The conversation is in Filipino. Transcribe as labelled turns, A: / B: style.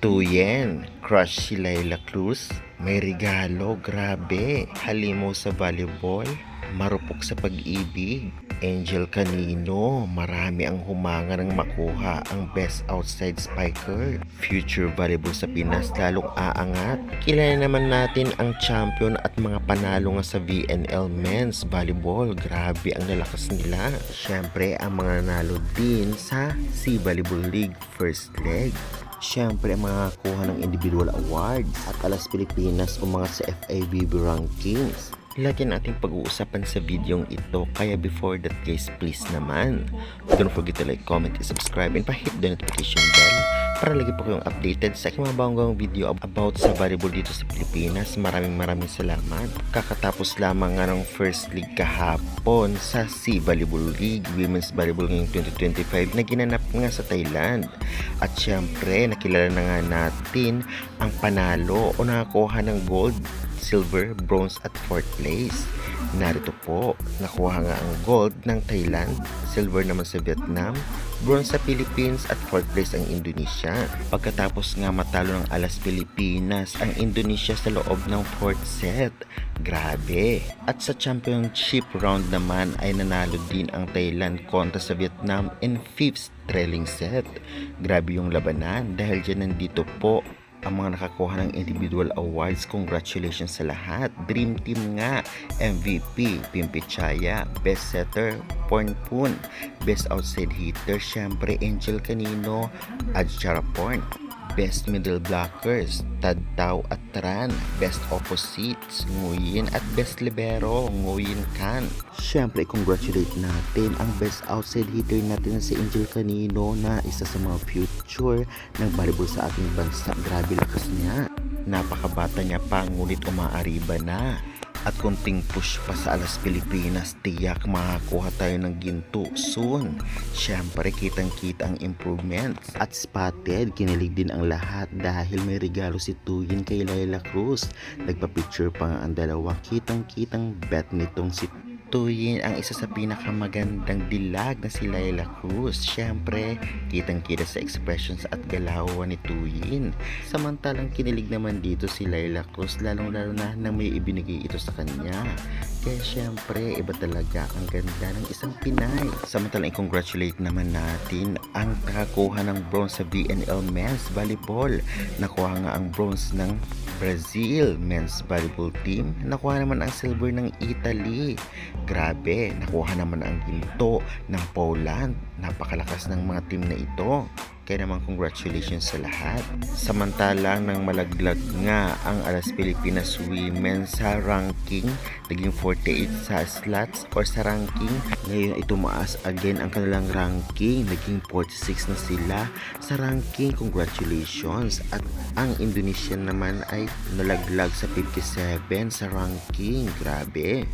A: Tuyen, crush si Laila Cruz, may regalo, grabe, halimaw sa volleyball, marupok sa pag-ibig, Angel Canino, marami ang humanga ng makuha ang best outside spiker, future volleyball sa Pinas lalong aangat. Kilala naman natin ang champion at mga panalo nga sa VNL men's volleyball, grabe ang lalakas nila. Syempre ang mga nanalo din sa Sea Volleyball League first leg. Siyempre, ang mga kuha ng individual awards at alas Pilipinas umangat sa FIVB rankings. Lagi nating pag-uusapan sa videong ito, kaya before that guys, please naman, don't forget to like, comment, and subscribe, and pa-hit the notification bell para lagi po kayong updated sa aking mga bagong video about sa volleyball dito sa Pilipinas. Maraming salamat. Kakatapos lamang nga ng first league kahapon sa Sea Volleyball League Women's Volleyball ngayong 2025 na ginanap nga sa Thailand. At syempre, nakilala na nga natin ang panalo o nakakuha ng gold, silver, bronze at 4th place. Narito po, nakuha nga ang gold ng Thailand, silver naman sa Vietnam, bronze sa Philippines at 4th place ang Indonesia. Pagkatapos nga matalo ng alas Pilipinas ang Indonesia sa loob ng 4th set. Grabe! At sa championship round naman ay nanalo din ang Thailand kontra sa Vietnam in 5th trailing set. Grabe yung labanan dahil dyan nandito po ang mga nakakuha ng individual awards. Congratulations sa lahat. Dream Team nga, MVP, Pimpi Chaya, Best Setter, Pornpun, Best Outside Hitter, syempre Angel Canino, Adjarapon, Best Middle Blockers, Tad Tao at Tran, Best Opposites, Nguyen at Best Libero, Nguyen Kan. Siyempre, congratulate natin ang Best Outside Hitter natin na si Angel Canino na isa sa mga future ng volleyball sa ating bansa. Grabe lakas niya. Napakabata niya pa, ngunit umaariba na. At kunting push pa sa alas Pilipinas, tiyak makakuha tayo ng ginto soon. Siyempre, kitang-kita ang improvements. At spotted, kinilig din ang lahat dahil may regalo si Tuyen kay Laila Cruz. Nagpa-picture pa nga ang dalawa. Kitang-kitang bet nitong si Tuyen ang isa sa pinakamagandang dilag na si Laila Cruz. Siyempre, kitang-kita sa expressions at galawan ni Tuyen. Samantalang kinilig naman dito si Laila Cruz, lalong-lalo na nang may ibinigay ito sa kanya. Kaya siyempre, iba talaga ang ganda ng isang Pinay. Samantalang i-congratulate naman natin ang nakakuha ng bronze sa VNL men's volleyball. Nakuha nga ang bronze ng Brazil men's volleyball team. Nakuha naman ang silver ng Italy. Grabe, nakuha naman ang ginto ng Poland. Napakalakas ng mga team na ito. Kaya naman congratulations sa lahat. Samantalang nang malaglag nga ang alas Pilipinas women sa ranking, naging 48 sa slots or sa ranking. Ngayon ay tumaas again ang kanilang ranking, naging 46 na sila sa ranking. Congratulations. At ang Indonesian naman ay nalaglag sa 57 sa ranking. Grabe.